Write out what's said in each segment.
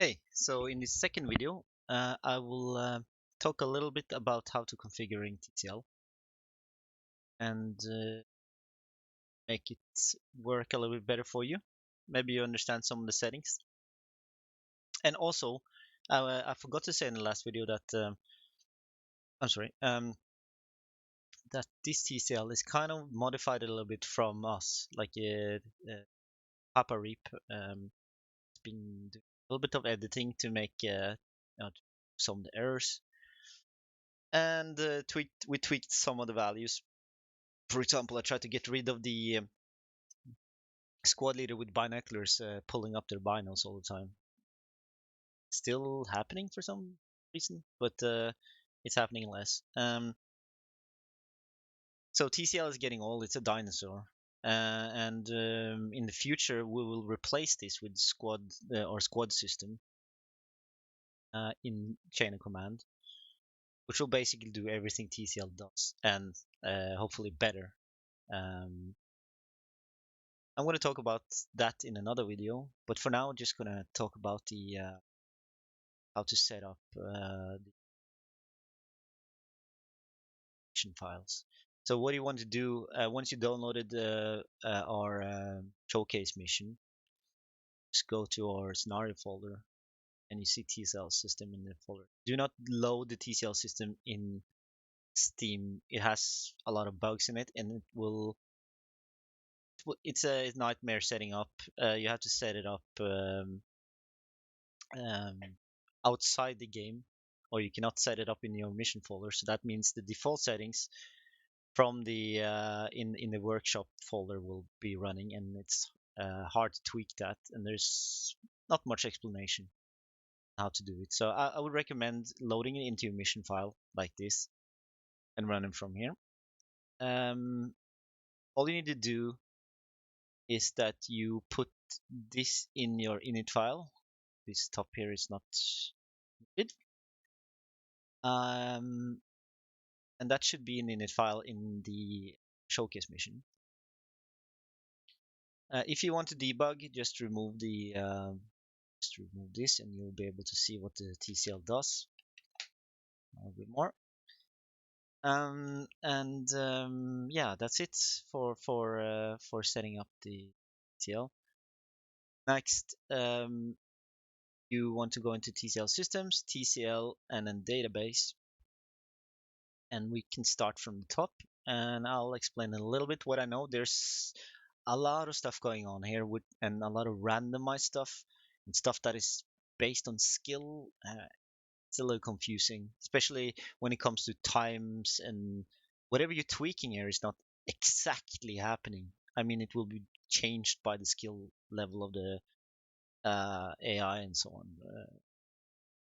Hey, so in this second video, I will talk a little bit about how to configuring TCL and make it work a little bit better for you. Maybe you understand some of the settings. And also, I forgot to say in the last video that I'm sorry, that this TCL is kind of modified a little bit from us. Like Papa Reap has been doing a little bit of editing to make some of the errors and we tweaked some of the values. For example, I tried to get rid of the squad leader with binoculars pulling up their binos all the time. Still happening for some reason, but it's happening less. So TCL is getting old. It's a dinosaur. And in the future, we will replace this with squad system in chain of command, which will basically do everything TCL does and hopefully better. Um, I'm going to talk about that in another video, but for now, I'm just going to talk about the how to set up the mission files. So what you want to do once you downloaded our showcase mission, just go to our scenario folder and you see TCL system in the folder. Do not load the TCL system in Steam. It has a lot of bugs in it, and it's a nightmare setting up. You have to set it up um, outside the game, or you cannot set it up in your mission folder. So that means the default settings from the in the workshop folder will be running, and it's hard to tweak that. And there's not much explanation how to do it. So I would recommend loading it into your mission file like this and running from here. All you need to do is that you put this in your init file. This top here is not needed. And that should be an init file in the showcase mission. If you want to debug, just remove this, and you'll be able to see what the TCL does a bit more. Yeah, that's it for setting up the TCL. Next, you want to go into TCL systems, TCL, and then database, and we can start from the top. And I'll explain a little bit what I know. There's a lot of stuff going on here and a lot of randomized stuff and stuff that is based on skill. It's a little confusing, especially when it comes to times and whatever you're tweaking here is not exactly happening. I mean, it will be changed by the skill level of the AI and so on,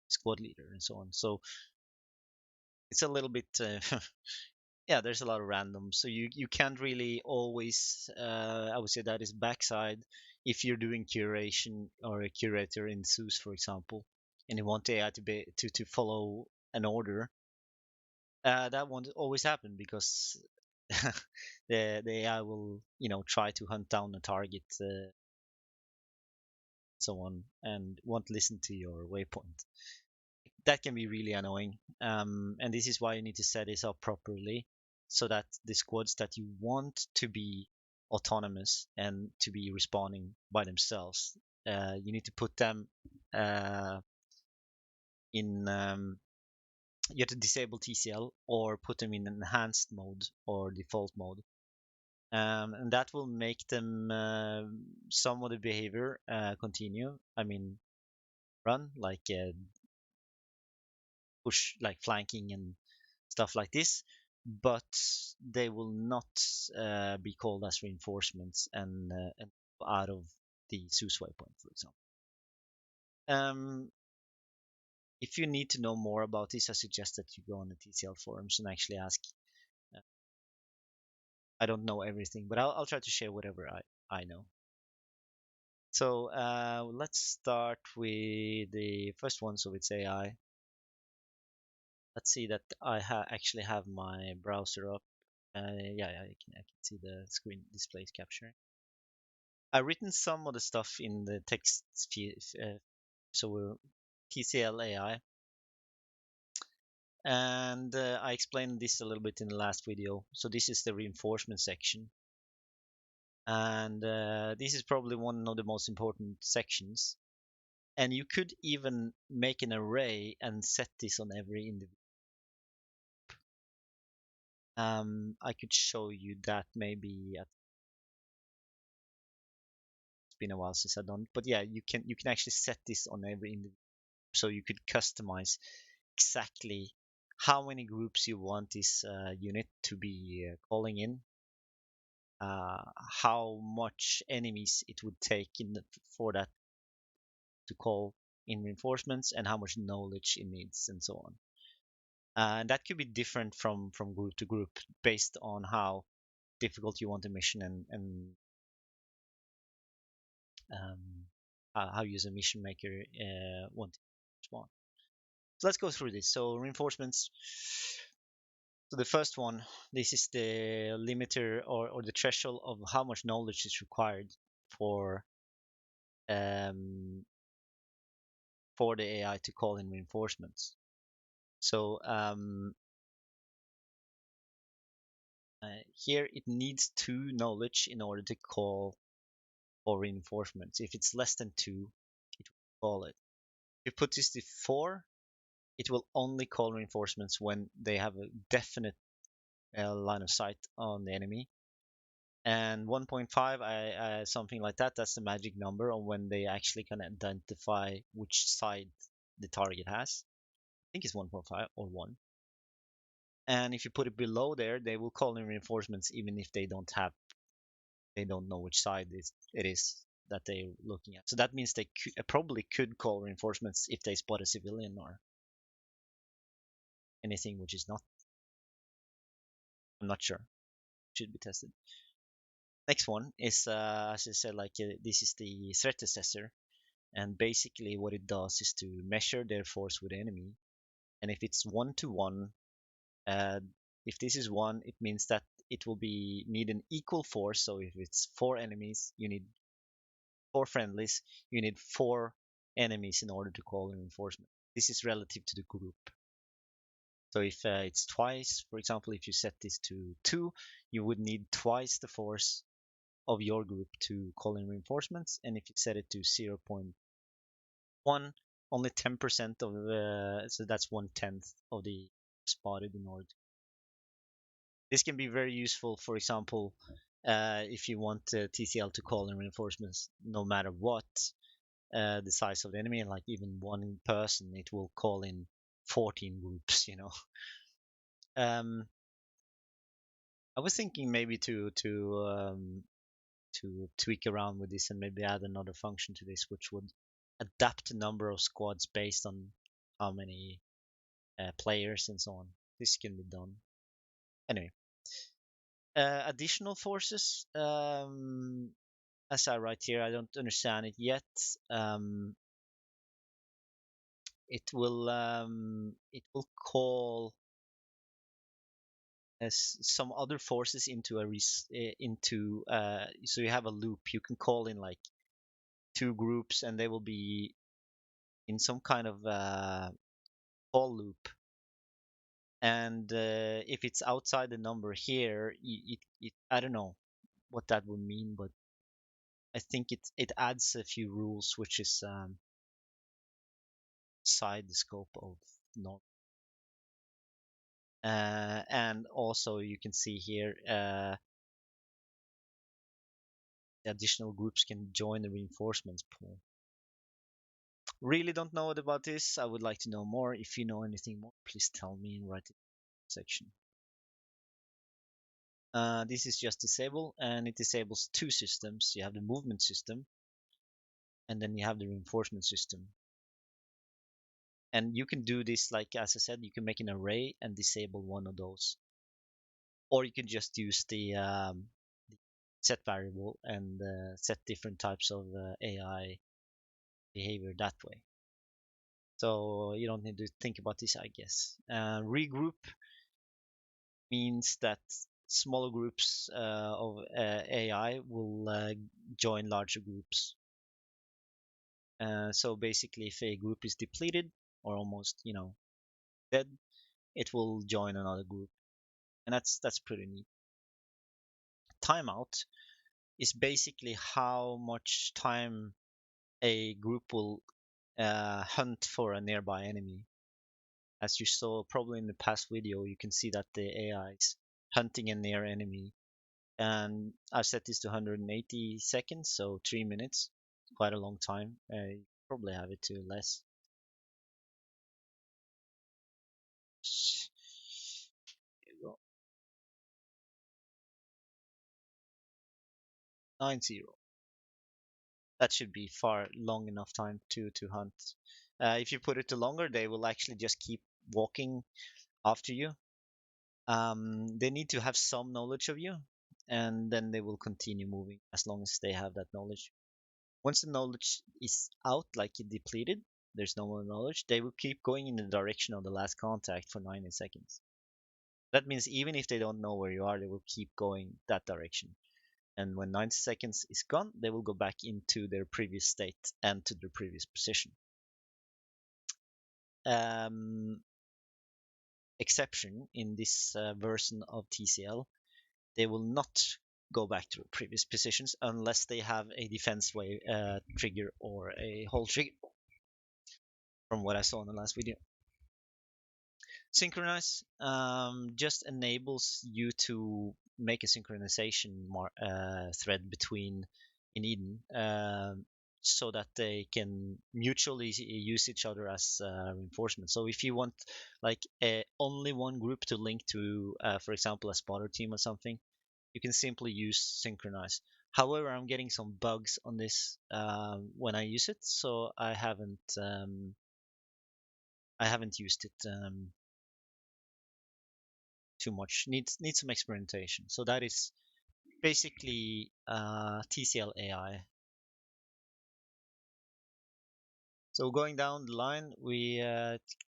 squad leader and so on. So it's a little bit yeah, there's a lot of random, so you can't really always I would say that is backside if you're doing curation or a curator in Zeus, for example, and you want the AI to follow an order. That won't always happen because the AI will try to hunt down a target, so on, and won't listen to your waypoint. That can be really annoying. And this is why you need to set this up properly so that the squads that you want to be autonomous and to be respawning by themselves, you need to put them in. You have to disable TCL or put them in enhanced mode or default mode. And that will make them some of the behavior continue. I mean, run like push, like flanking and stuff like this, but they will not be called as reinforcements and out of the Zeus waypoint, for example. Um, if you need to know more about this, I suggest that you go on the TCL forums and actually ask. Uh, I don't know everything, but I'll try to share whatever I know. So let's start with the first one. So it's AI. Let's see that actually have my browser up. Yeah, I can see the screen displays capturing. I've written some of the stuff in the text So we're TCL AI. And I explained this a little bit in the last video. So this is the reinforcement section. And this is probably one of the most important sections. And you could even make an array and set this on every individual. I could show you that maybe it's been a while since I've done it, but yeah, you can actually set this on every individual. So you could customize exactly how many groups you want this unit to be calling in, how much enemies it would take for that to call in reinforcements, and how much knowledge it needs, and so on. And that could be different from group to group based on how difficult you want the mission and um, how you as a mission maker want to respond. So let's go through this. So reinforcements. So the first one, this is the limiter or the threshold of how much knowledge is required for um, for the AI to call in reinforcements. So here it needs 2 knowledge in order to call for reinforcements. If it's less than 2, it will call it. If you put this to 4, it will only call reinforcements when they have a definite line of sight on the enemy. And 1.5, something like that, that's the magic number on when they actually can identify which side the target has. I think it's 1.5 or 1. And if you put it below there, they will call in reinforcements even if they don't know which side it is that they're looking at. So that means they probably could call reinforcements if they spot a civilian or anything which is not. I'm not sure. Should be tested. Next one is, as I said, like this is the threat assessor, and basically what it does is to measure their force with the enemy. And if it's 1-to-1, uh, if this is 1, it means that it will be need an equal force. So if it's 4 enemies, you need 4 friendlies, you need 4 enemies in order to call an reinforcement. This is relative to the group. So if it's twice, for example, if you set this to 2, you would need twice the force of your group to call in reinforcements. And if you set it to 0.1, only 10% of so that's 1/10 of the spotted in order. This can be very useful, for example, if you want TCL to call in reinforcements no matter what the size of the enemy, like even one person, it will call in 14 groups. Um, I was thinking maybe to tweak around with this and maybe add another function to this, which would adapt the number of squads based on how many players and so on. This can be done. Anyway, additional forces. As I write here, I don't understand it yet. It will call some other forces into so you have a loop. You can call in like 2 groups, and they will be in some kind of call loop. And if it's outside the number here, I don't know what that would mean, but I think it adds a few rules which is side the scope of norm. And also you can see here the additional groups can join the reinforcements pool. Really don't know about this. I would like to know more. If you know anything more, please tell me and write it in the section. This is just disable, and it disables 2 systems. You have the movement system, and then you have the reinforcement system. And you can do this, like as I said, you can make an array and disable one of those, or you can just use the set variable and set different types of AI behavior that way. So you don't need to think about this, I guess. Regroup means that smaller groups of AI will join larger groups. So basically, if a group is depleted or almost, dead, it will join another group, and that's pretty neat. Timeout is basically how much time a group will hunt for a nearby enemy. As you saw probably in the past video, you can see that the AI is hunting a near enemy, and I've set this to 180 seconds, so 3 minutes, quite a long time. You probably have it to less. Here we go. 90. That should be far long enough time to hunt. If you put it to longer, they will actually just keep walking after you. They need to have some knowledge of you, and then they will continue moving as long as they have that knowledge. Once the knowledge is out, like it depleted, there's no more knowledge, they will keep going in the direction of the last contact for 90 seconds. That means even if they don't know where you are, they will keep going that direction. And when 90 seconds is gone, they will go back into their previous state and to their previous position. Um, Exception in this version of TCL, they will not go back to previous positions unless they have a defense wave trigger or a hold trigger, from what I saw in the last video. Synchronize just enables you to make a synchronization thread between in Eden, so that they can mutually use each other as reinforcement. So if you want like only one group to link to, for example, a spotter team or something, you can simply use synchronize. However, I'm getting some bugs on this when I use it, so I haven't used it too much. Needs some experimentation. So that is basically TCL AI. So going down the line, we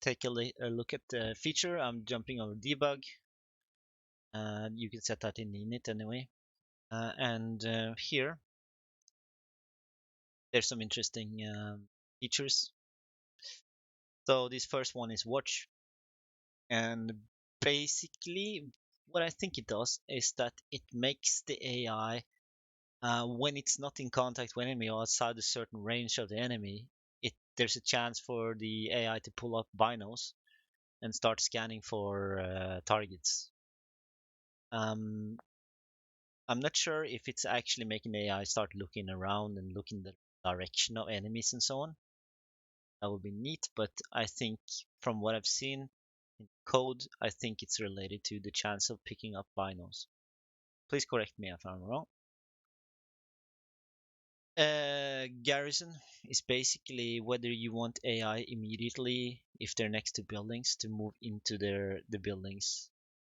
take a look at the feature. I'm jumping over debug. You can set that in init anyway. And here, there's some interesting features. So this first one is watch. And basically, what I think it does is that it makes the AI, when it's not in contact with enemy or outside a certain range of the enemy, there's a chance for the AI to pull up binos and start scanning for targets. I'm not sure if it's actually making the AI start looking around and looking the direction of enemies and so on. That would be neat, but I think from what I've seen in code, I think it's related to the chance of picking up binos. Please correct me if I'm wrong. Garrison is basically whether you want AI immediately, if they're next to buildings, to move into the buildings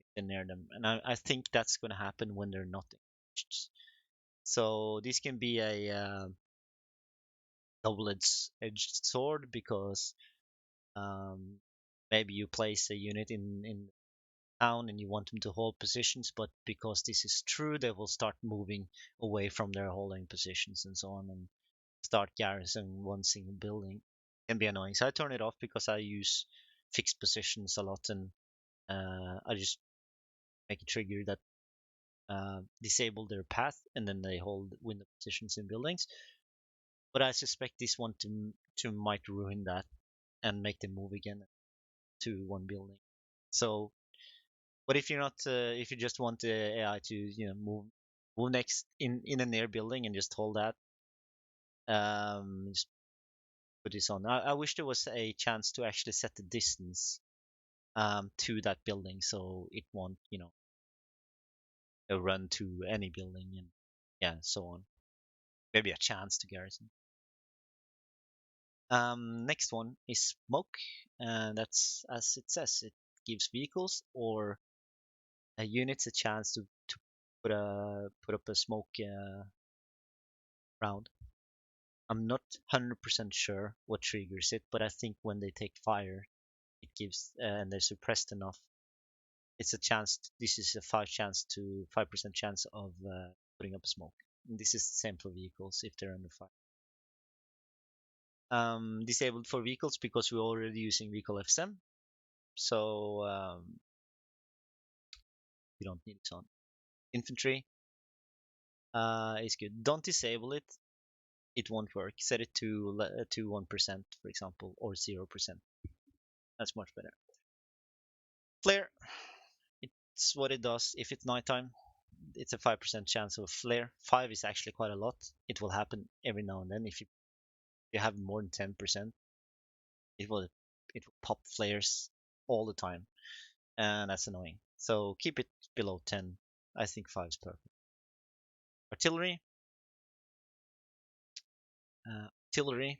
if they're near them, and I think that's going to happen when they're not engaged. So this can be a double-edged sword, because um, maybe you place a unit in town and you want them to hold positions, but because this is true, they will start moving away from their holding positions and so on, and start garrisoning one single building. It can be annoying. So I turn it off because I use fixed positions a lot, and I just make a trigger that disable their path, and then they hold window positions in buildings. But I suspect this one to might ruin that and make them move again to one building. So, but if you're not, if you just want the AI to, move next in a near building and just hold that, just put this on. I wish there was a chance to actually set the distance to that building, so it won't, run to any building, and yeah, so on. Maybe a chance to garrison. Next one is smoke, and that's as it says. It gives vehicles or units a chance to put up a smoke round. I'm not 100% sure what triggers it, but I think when they take fire, it gives and they're suppressed enough. It's a chance. This is a 5% chance of putting up smoke. And this is the same for vehicles if they're under fire. Disabled for vehicles because we're already using vehicle FSM, so we don't need it on. Infantry is good. Don't disable it. It won't work. Set it to 1%, for example, or 0%. That's much better. Flare. It's what it does. If it's nighttime, it's a 5% chance of a flare. 5 is actually quite a lot. It will happen every now and then. If you have more than 10%, it will pop flares all the time, and that's annoying. So keep it below 10. I think 5 is perfect. Artillery. Artillery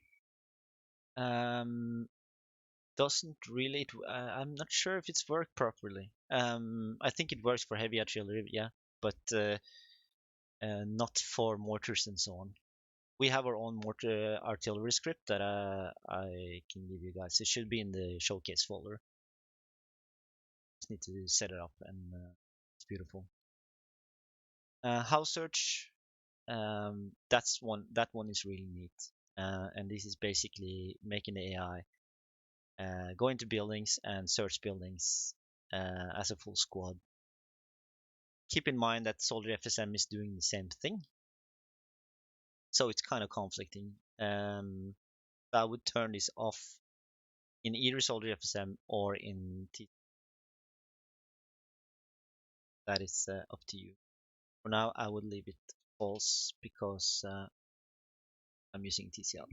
um, doesn't really. I'm not sure if it's worked properly. I think it works for heavy artillery, yeah, but not for mortars and so on. We have our own mortar artillery script that I can give you guys. It should be in the showcase folder. Just need to set it up, and it's beautiful. House search. That one is really neat. And this is basically making the AI go into buildings and search buildings as a full squad. Keep in mind that Soldier FSM is doing the same thing, so it's kind of conflicting. I would turn this off in either Soldier FSM or in T. That is up to you. For now, I would leave it false because I'm using TCL.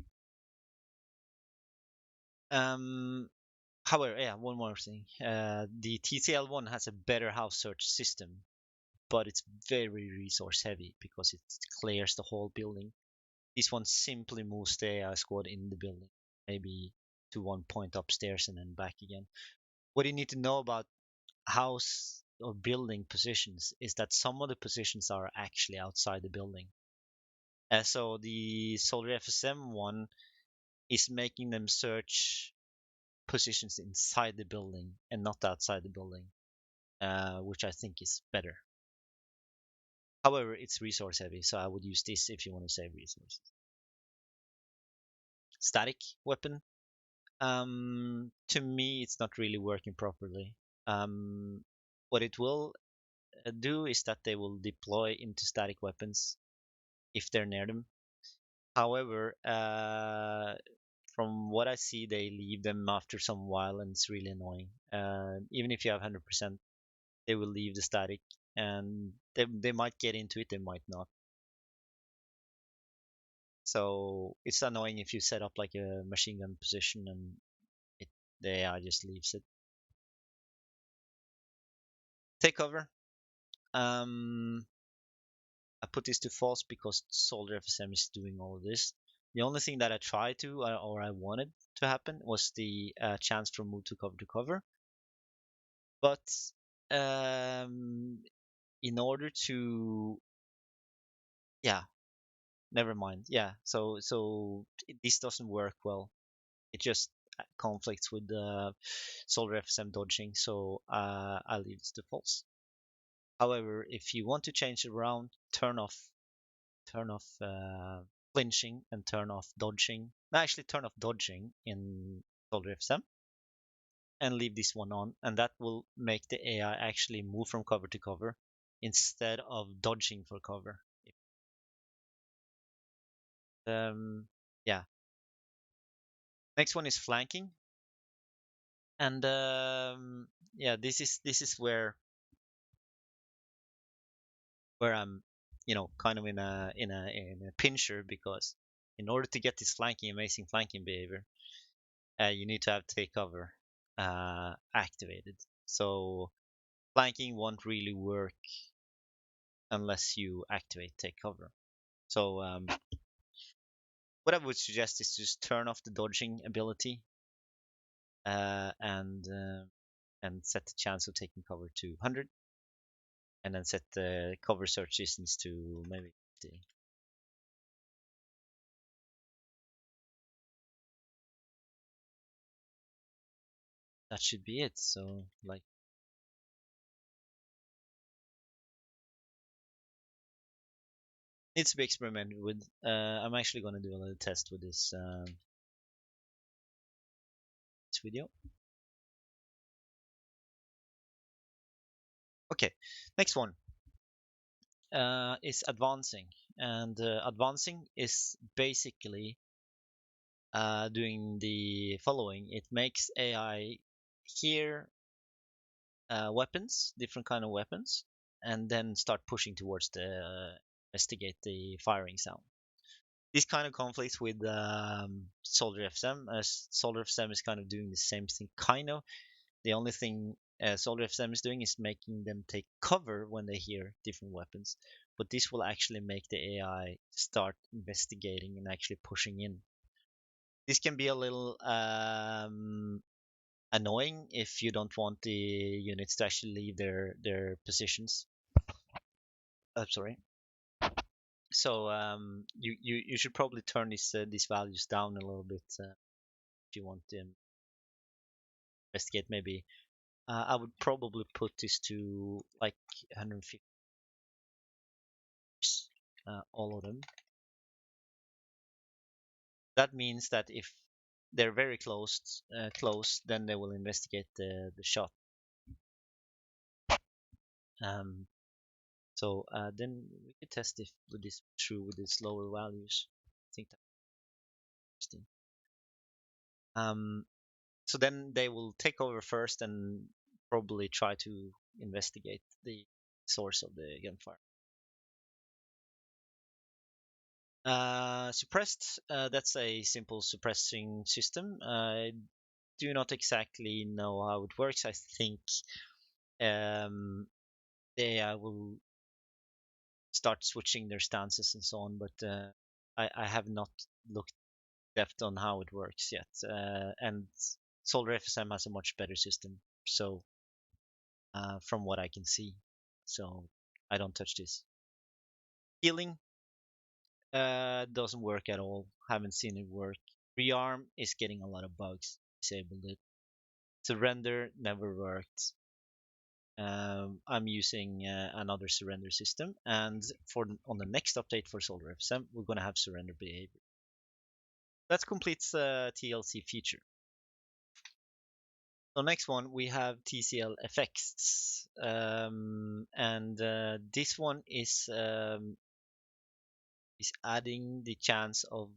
However, yeah, one more thing. The TCL one has a better house search system, but it's very resource heavy because it clears the whole building. This one simply moves the AI squad in the building, maybe to one point upstairs and then back again. What you need to know about house or building positions is that some of the positions are actually outside the building. So the Solar FSM one is making them search positions inside the building and not outside the building, which I think is better. However, it's resource heavy, so I would use this if you want to save resources. Static weapon. To me, it's not really working properly. What it will do is that they will deploy into static weapons if they're near them. However, from what I see, they leave them after some while, and it's really annoying. Even if you have 100%, they will leave the static, and they might get into it, they might not. So it's annoying if you set up like a machine gun position and the AI just leaves it. Take cover. I put this to false because Soldier FSM is doing all of this. The only thing that I tried to or I wanted to happen was the chance for move to cover. But in order to, yeah, never mind. Yeah, so this doesn't work well. It just conflicts with the Soldier FSM dodging, so I leave this to false. However, if you want to change it around, turn off flinching and turn off dodging. No, actually turn off dodging in Soldier FSM and leave this one on, and that will make the AI actually move from cover to cover instead of dodging for cover. Yeah. Next one is flanking, and yeah, this is where I'm, kind of in a pincher because in order to get this amazing flanking behavior, you need to have take cover activated. So flanking won't really work unless you activate take cover. So what I would suggest is to just turn off the dodging ability uh, and uh, and set the chance of taking cover to 100, and then set the cover search distance to maybe 50. That should be it. So like needs to be experimented with. I'm actually going to do a little test with this next video. Okay, next one is advancing, and advancing is basically doing the following. It makes AI hear weapons, different kind of weapons, and then start pushing towards the investigate the firing sound. This kind of conflicts with Soldier FSM, as Soldier FSM is kind of doing the same thing, kind of. The only thing Soldier FSM is doing is making them take cover when they hear different weapons, but this will actually make the AI start investigating and actually pushing in. This can be a little annoying if you don't want the units to actually leave their positions. Sorry. So you should probably turn these values down a little bit if you want to investigate. Maybe I would probably put this to like 150, all of them. That means that if they're very close, then they will investigate the shot. So then we could test if with this true with its lower values. I think that's interesting. So then they will take over first and probably try to investigate the source of the gunfire. Suppressed, that's a simple suppressing system. I do not exactly know how it works. I think the AI will start switching their stances and so on, but I have not looked depth on how it works yet. And Solar FSM has a much better system, so from what I can see, so I don't touch this. Healing doesn't work at all. Haven't seen it work. Rearm is getting a lot of bugs. Disabled it. Surrender never worked. I'm using another surrender system, and on the next update for Solar FSM, we're going to have surrender behavior. That completes TLC feature. So next one we have TCLFX, and this one is adding the chance of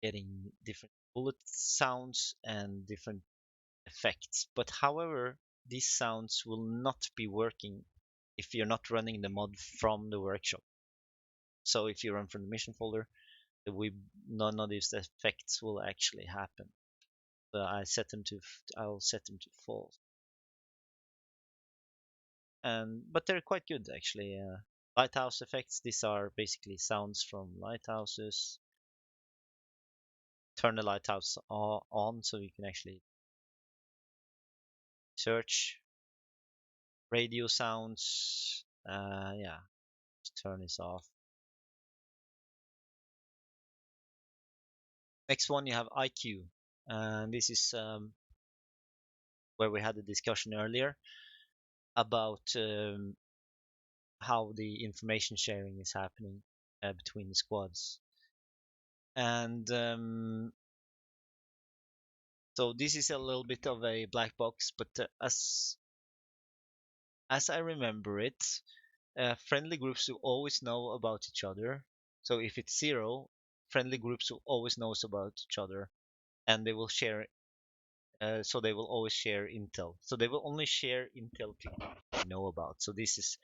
getting different bullet sounds and different effects. But however, these sounds will not be working if you're not running the mod from the workshop. So if you run from the mission folder, none of these effects will actually happen. So I'll set them to false. But they're quite good actually. Lighthouse effects. These are basically sounds from lighthouses. Turn the lighthouse on so you can actually search. Radio sounds. Yeah, just turn this off. Next one you have IQ, and this is where we had a discussion earlier about how the information sharing is happening between the squads. And so this is a little bit of a black box, but as I remember it, friendly groups will always know about each other. So if it's 0, friendly groups will always know about each other, and they will share. So they will always share intel. So they will only share intel to know about. So this is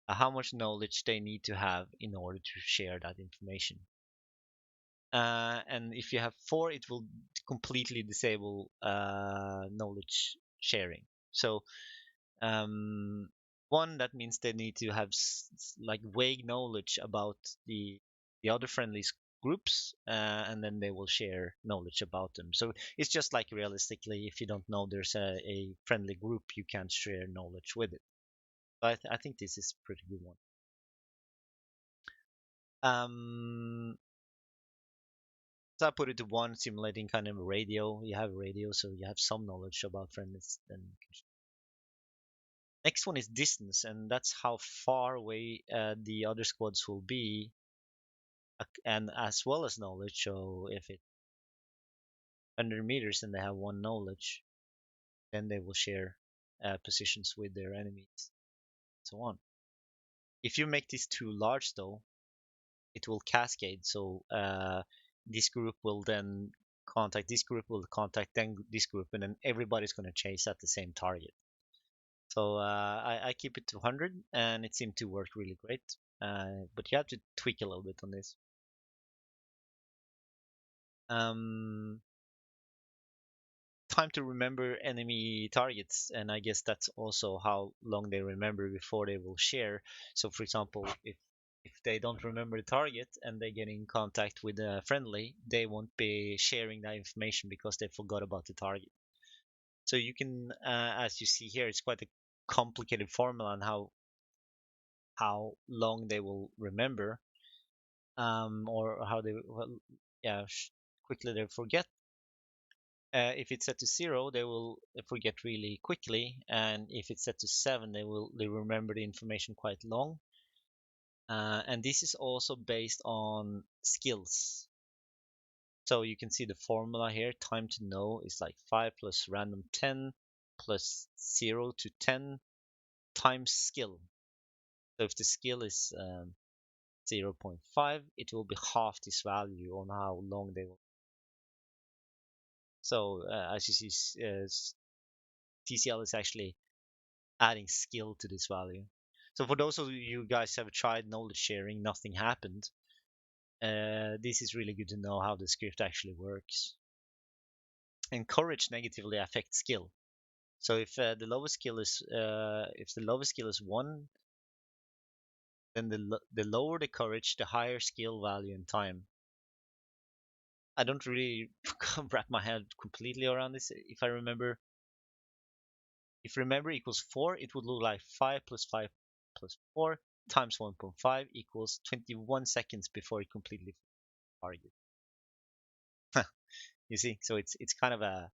how much knowledge they need to have in order to share that information. And if you have 4, it will completely disable knowledge sharing. So 1, that means they need to have like vague knowledge about the other friendly groups, and then they will share knowledge about them. So it's just like realistically, if you don't know there's a friendly group, you can't share knowledge with it. But I think this is a pretty good one. So I put it to 1, simulating kind of a radio. You have radio, so you have some knowledge about friends. Then next one is distance, and that's how far away the other squads will be, and as well as knowledge. So if it 100 meters and they have one knowledge, then they will share positions with their enemies, so on. If you make this too large, though, it will cascade. So this group will then contact this group, will contact then this group, and then everybody's going to chase at the same target. So I keep it to 100, and it seemed to work really great. But you have to tweak a little bit on this. Um, Time to remember enemy targets, and I guess that's also how long they remember before they will share. So, for example, if they don't remember the target and they get in contact with a friendly, they won't be sharing that information because they forgot about the target. So you can, as you see here, it's quite a complicated formula on how long they will remember, or how they, well, yeah, quickly they forget. If it's set to 0, they will forget really quickly, and if it's set to 7, they remember the information quite long. And this is also based on skills. So you can see the formula here. Time to know is like 5 plus random 10 plus 0 to 10 times skill. So if the skill is 0.5, it will be half this value on how long they will. So as you see, TCL is actually adding skill to this value. So for those of you guys have tried knowledge sharing, nothing happened. This is really good to know how the script actually works. And courage negatively affects skill. So if the lowest skill is 1, then the lower the courage, the higher skill value and time. I don't really wrap my head completely around this. If remember equals 4, it would look like 5 plus 4 times 1.5 equals 21 seconds before it completely target. You see, so it's kind of a,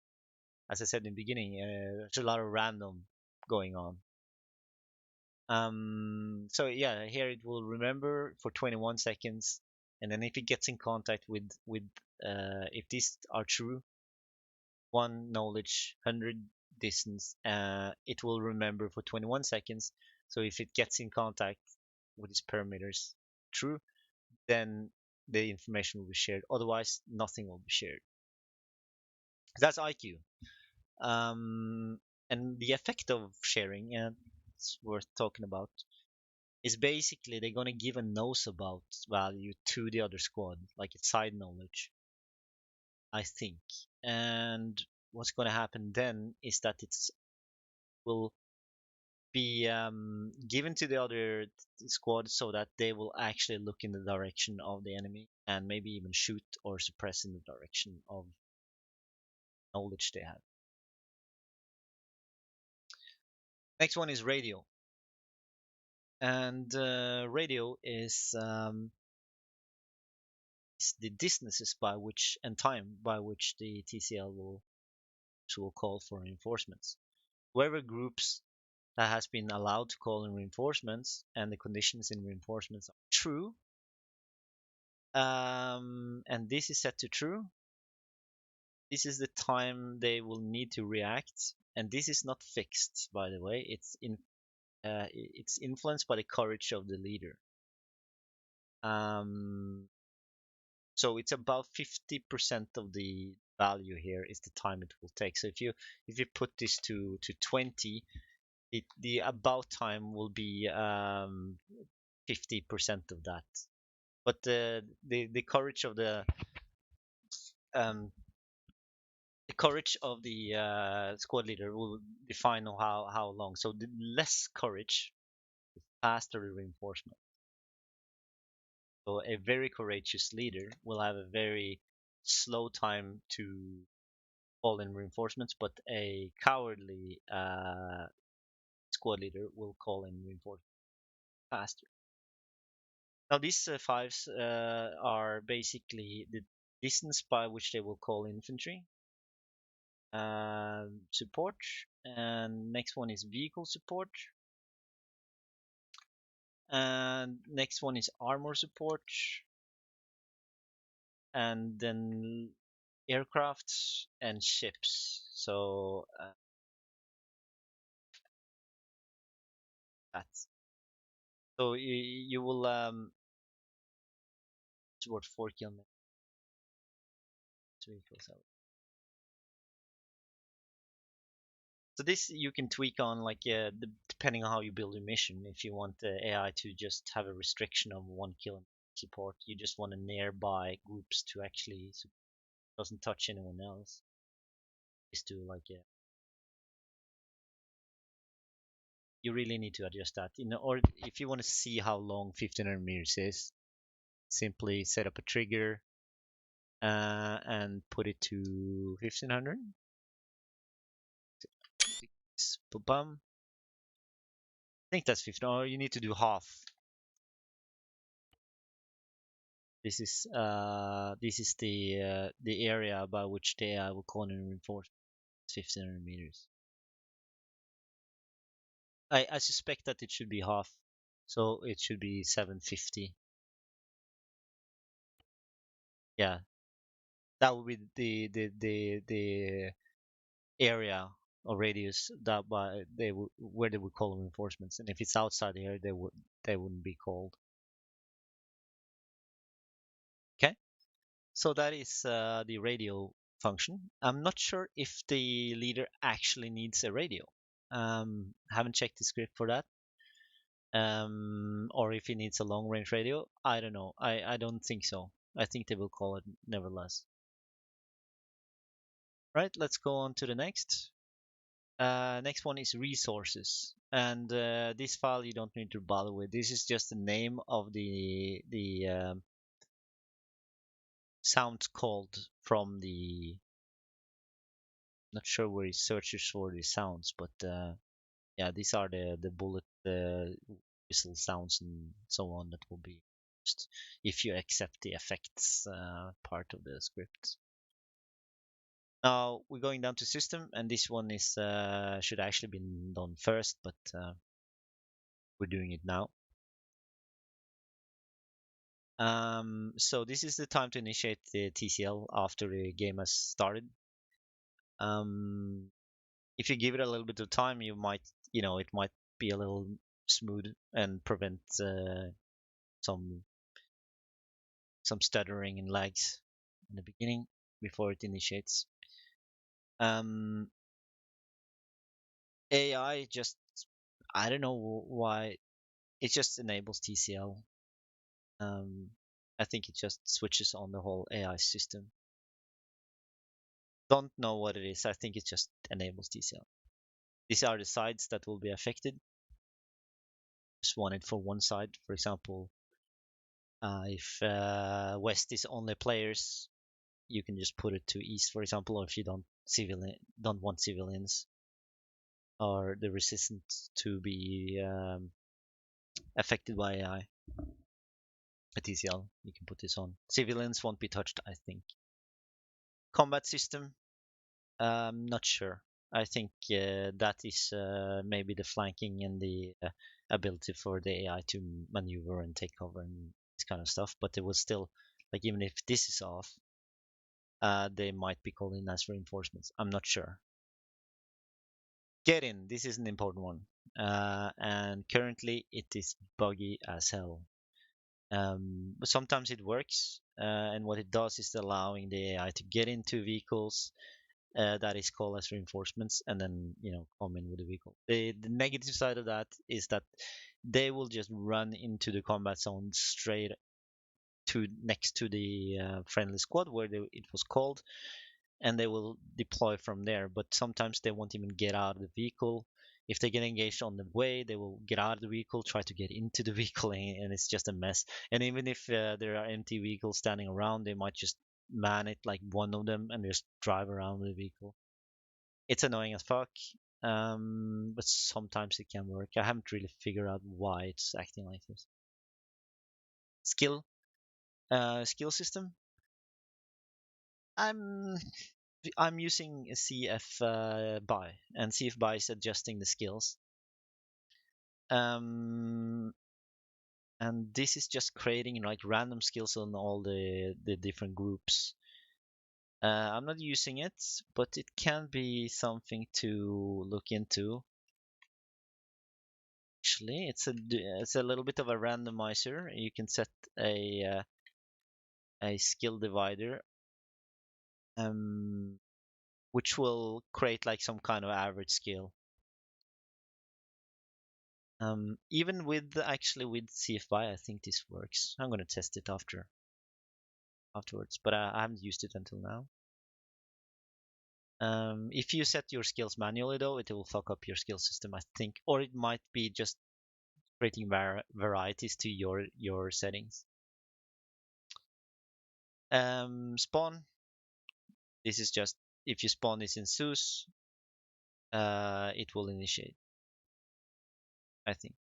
as I said in the beginning, there's a lot of random going on. So yeah, here it will remember for 21 seconds, and then if it gets in contact with if these are true, 1 knowledge, 100 distance, it will remember for 21 seconds. So if it gets in contact with these parameters true, then the information will be shared. Otherwise, nothing will be shared. That's IQ. And the effect of sharing, and it's worth talking about, is basically they're going to give a knows about value to the other squad, like it's side knowledge, I think. And what's going to happen then is that it's will be given to the other squad so that they will actually look in the direction of the enemy and maybe even shoot or suppress in the direction of knowledge they have. Next one is radio. And radio is the distances by which and time by which the TCL will call for reinforcements. Whoever groups that has been allowed to call in reinforcements and the conditions in reinforcements are true, and this is set to true, this is the time they will need to react, and this is not fixed, by the way. It's influenced by the courage of the leader. Um, so it's about 50% of the value here is the time it will take. So if you put this to 20, the about time will be 50% of that. But the courage of um, the courage of the squad leader will define how long. So the less courage, the faster the reinforcement. So a very courageous leader will have a very slow time to call in reinforcements, but a cowardly squad leader will call in reinforcements faster. Now these fives are basically the distance by which they will call infantry, support, and next one is vehicle support, and next one is armor support, and then aircraft and ships. So that's so you will toward 4 kilometers vehicles. So this you can tweak on like depending on how you build your mission. If you want the AI to just have a restriction of 1 kilometer support, you just want a nearby groups to actually doesn't touch anyone else. Is to like you really need to adjust that. Or if you want to see how long 1500 meters is, simply set up a trigger and put it to 1500. Bum. I think that's 15. Or you need to do half. This is the area by which the AI will corner and reinforce 1500 meters. I suspect that it should be half, so it should be 750. Yeah, that would be the area or radius that by they would where they would call reinforcements, and if it's outside here, they wouldn't be called. Okay, so that is the radio function. I'm not sure if the leader actually needs a radio. Haven't checked the script for that. Or if he needs a long range radio, I don't know. I don't think so. I think they will call it nevertheless. Right, let's go on to the next. Next one is resources, and this file you don't need to bother with. This is just the name of the sounds called from the. Not sure where he searches for the sounds, but yeah, these are the bullet whistle sounds and so on that will be used if you accept the effects part of the script. Now we're going down to system, and this one is should actually been done first, but we're doing it now. So this is the time to initiate the TCL after the game has started. Um, if you give it a little bit of time, it might be a little smooth and prevent some stuttering and lags in the beginning before it initiates. Um, AI just I don't know why it just enables TCL. Um, I think it just switches on the whole AI system. Don't know what it is. I think it just enables TCL. These are the sides that will be affected. Just want it for one side. For example, if west is only players, you can just put it to east, for example, or if you don't want civilians or the resistance to be affected by AI at TCL, you can put this on. Civilians won't be touched, I think. Combat system, not sure. I think that is maybe the flanking and the ability for the AI to maneuver and take cover and this kind of stuff. But it was still like even if this is off, they might be calling as reinforcements. I'm not sure. Get in. This is an important one, and currently it is buggy as hell. But sometimes it works, and what it does is allowing the AI to get into vehicles that is called as reinforcements and then come in with the vehicle. The negative side of that is that they will just run into the combat zone straight to next to the friendly squad where it was called, and they will deploy from there. But sometimes they won't even get out of the vehicle. If they get engaged on the way, they will get out of the vehicle, try to get into the vehicle, and it's just a mess. And even if there are empty vehicles standing around, they might just man it like one of them and just drive around the vehicle. It's annoying as fuck, but sometimes it can work. I haven't really figured out why it's acting like this. Skill system. I'm I'm using a CF buy, and CF buy is adjusting the skills. Um, and this is just creating like random skills on all the different groups. I'm not using it, but it can be something to look into. Actually, it's a little bit of a randomizer. You can set a skill divider, um, which will create like some kind of average skill. Even with actually with CFI, I think this works. I'm gonna test it afterwards, but I haven't used it until now. If you set your skills manually though, it will fuck up your skill system, I think, or it might be just creating varieties to your settings. Spawn. This is just if you spawn this in Zeus, it will initiate, I think.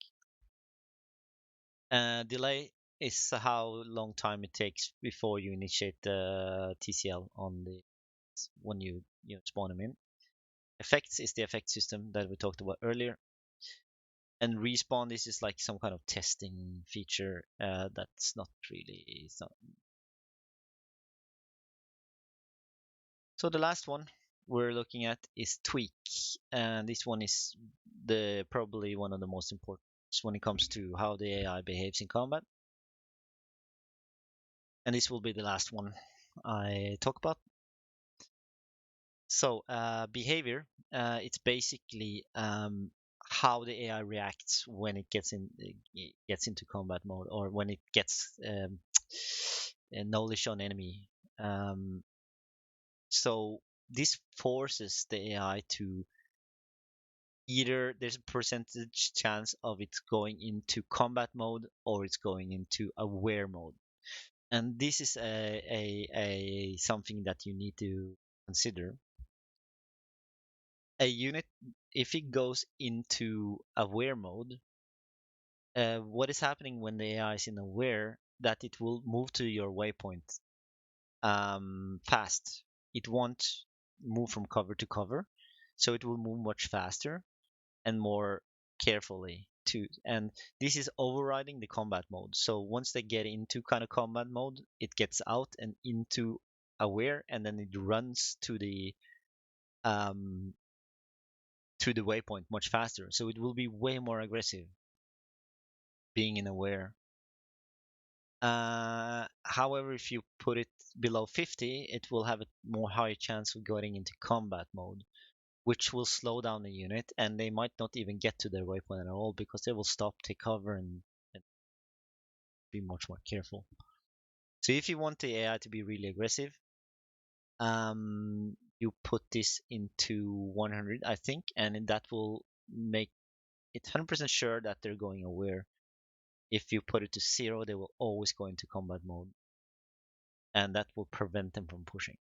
Delay is how long time it takes before you initiate the TCL on the when you spawn them in. Effects is the effect system that we talked about earlier. And respawn, this is like some kind of testing feature that's not really. It's not. So the last one we're looking at is tweak, and this one is the probably one of the most important when it comes to how the AI behaves in combat. And this will be the last one I talk about. So behavior, it's basically how the AI reacts when it gets into combat mode or when it gets knowledge on enemy. Um, so this forces the AI to either there's a percentage chance of it's going into combat mode or it's going into aware mode, and this is a something that you need to consider. A unit, if it goes into aware mode, what is happening when the AI is in aware, that it will move to your waypoint fast. It won't move from cover to cover, so it will move much faster and more carefully too. And this is overriding the combat mode. So once they get into kind of combat mode, it gets out and into aware, and then it runs um, to the waypoint much faster. So it will be way more aggressive being in aware. However, if you put it below 50, it will have a more higher chance of going into combat mode, which will slow down the unit, and they might not even get to their waypoint at all because they will stop, take cover, and be much more careful. So if you want the AI to be really aggressive, you put this into 100, I think, and that will make it 100% sure that they're going aware. If you put it to 0, they will always go into combat mode, and that will prevent them from pushing.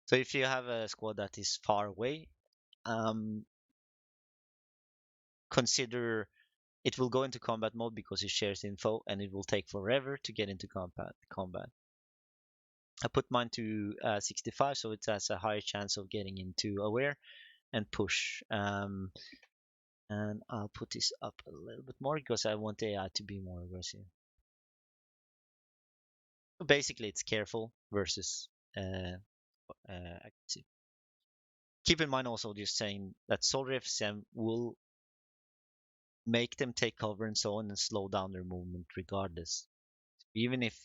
So if you have a squad that is far away, um, consider it will go into combat mode because it shares info, and it will take forever to get into combat. I put mine to 65, so it has a higher chance of getting into aware and push. And I'll put this up a little bit more because I want AI to be more aggressive. So basically, it's careful versus aggressive. Keep in mind also just saying that Soldier FSM will make them take cover and so on and slow down their movement regardless. Even if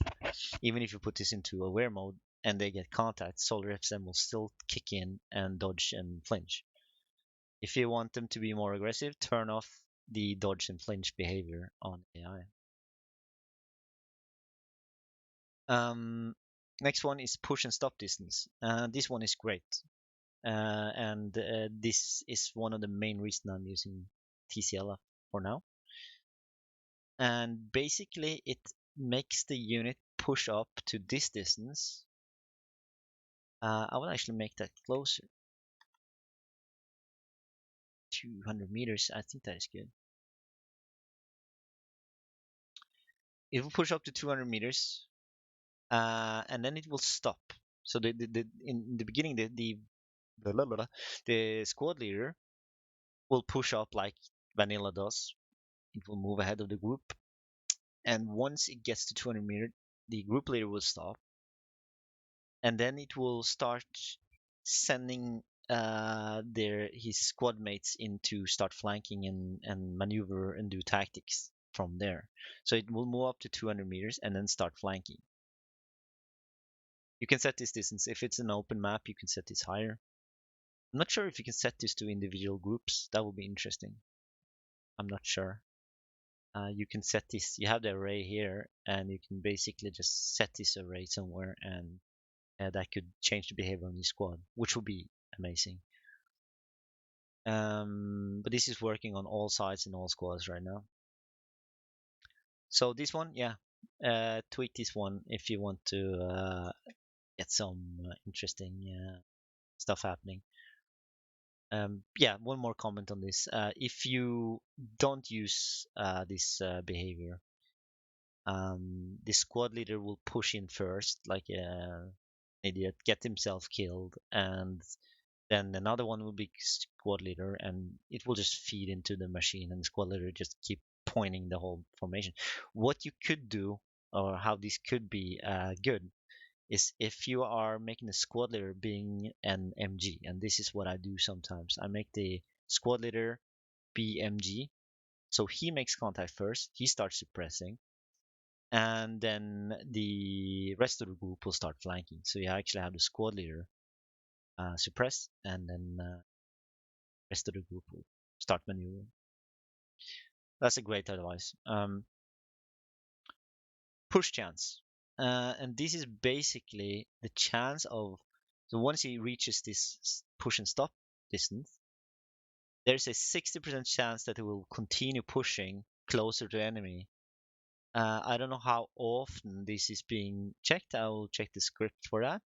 even if you put this into aware mode and they get contact, Solar FSM will still kick in and dodge and flinch. If you want them to be more aggressive, turn off the dodge and flinch behavior on AI. Next one is push and stop distance. This one is great. And this is one of the main reasons I'm using TCL for now. And basically, it makes the unit push up to this distance. I will actually make that closer. 200 meters. I think that is good. It will push up to 200 meters, and then it will stop. So in the beginning, the squad leader will push up like vanilla does. It will move ahead of the group, and once it gets to 200 meters, the group leader will stop, and then it will start sending their his squad mates in to start flanking and maneuver and do tactics from there. So it will move up to 200 meters and then start flanking. You can set this distance. If it's an open map, you can set this higher. I'm not sure if you can set this to individual groups. That would be interesting. I'm not sure. You can set this. You have the array here, and you can basically just set this array somewhere, and that could change the behavior on your squad, which would be amazing. But this is working on all sides and all squads right now. So this one, yeah, tweak this one if you want to get some interesting stuff happening. Yeah, one more comment on this. If you don't use this behavior, the squad leader will push in first, like an idiot, get himself killed, and then another one will be squad leader, and it will just feed into the machine, and the squad leader just keep pointing the whole formation. What you could do, or how this could be good, is if you are making a squad leader being an MG, and this is what I do sometimes. I make the squad leader be MG, so he makes contact first, he starts suppressing, and then the rest of the group will start flanking. So you actually have the squad leader suppress, and then rest of the group will start maneuvering. That's a great advice. Push chance, and this is basically the chance of, so once he reaches this push and stop distance, there's a 60% chance that he will continue pushing closer to enemy. I don't know how often this is being checked. I will check the script for that.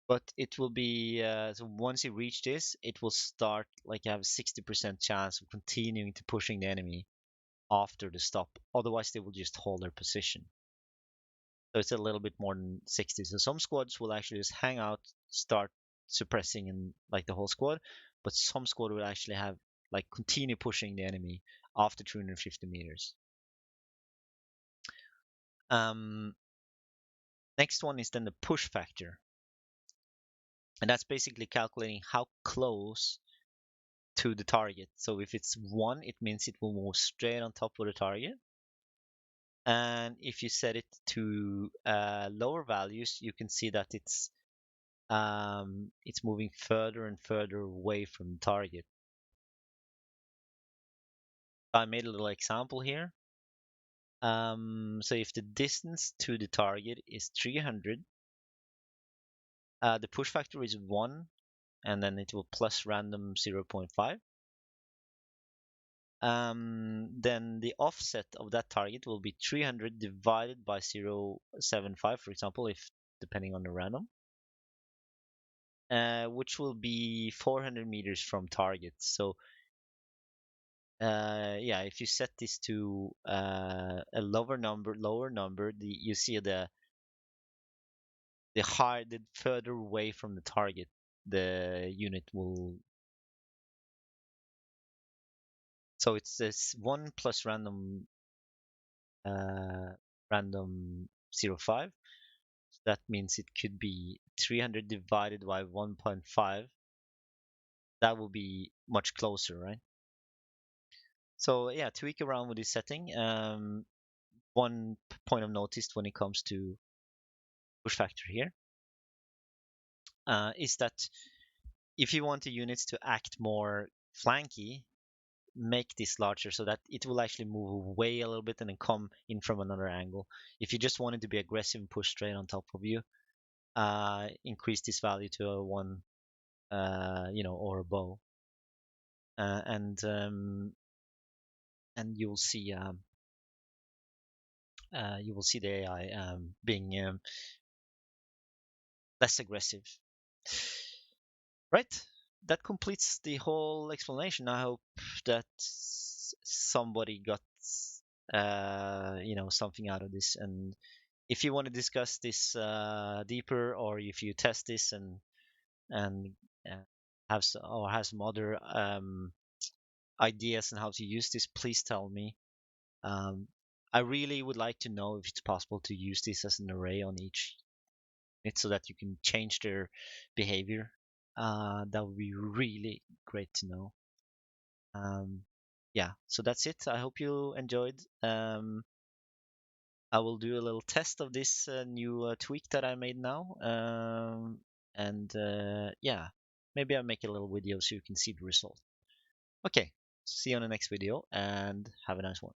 But it will be so once you reach this, it will start like you have a 60% chance of continuing to pushing the enemy after the stop. Otherwise, they will just hold their position. So it's a little bit more than 60. So some squads will actually just hang out, start suppressing in like the whole squad, but some squad will actually have like continue pushing the enemy after 250 meters. Um, Next one is then the push factor. And that's basically calculating how close to the target. So if it's 1, it means it will move straight on top of the target. And if you set it to lower values, you can see that it's moving further and further away from the target. I made a little example here. So if the distance to the target is 300, the push factor is 1, and then it will plus random 0.5. Then the offset of that target will be 300 divided by 0.75, for example, if depending on the random, which will be 400 meters from target. So yeah, if you set this to a lower number, you see the further away from the target the unit will. So it's this 1 plus random 0.5. That means it could be 300 divided by 1.5. That will be much closer, right? So yeah, tweak around with this setting. One point of notice when it comes to push factor here is that if you want the units to act more flanky, make this larger so that it will actually move away a little bit and then come in from another angle. If you just want it to be aggressive and push straight on top of you, increase this value to a 1, or above, and you will see the AI being less aggressive. Right. That completes the whole explanation. I hope that somebody got something out of this. And if you want to discuss this deeper, or if you test this and have some other ideas on how to use this, please tell me. I really would like to know if it's possible to use this as an array on each it so that you can change their behavior. That would be really great to know. Yeah, so that's it. I hope you enjoyed. I will do a little test of this new tweak that I made now. And yeah, maybe I'll make a little video so you can see the result. Okay, see you on the next video and have a nice one.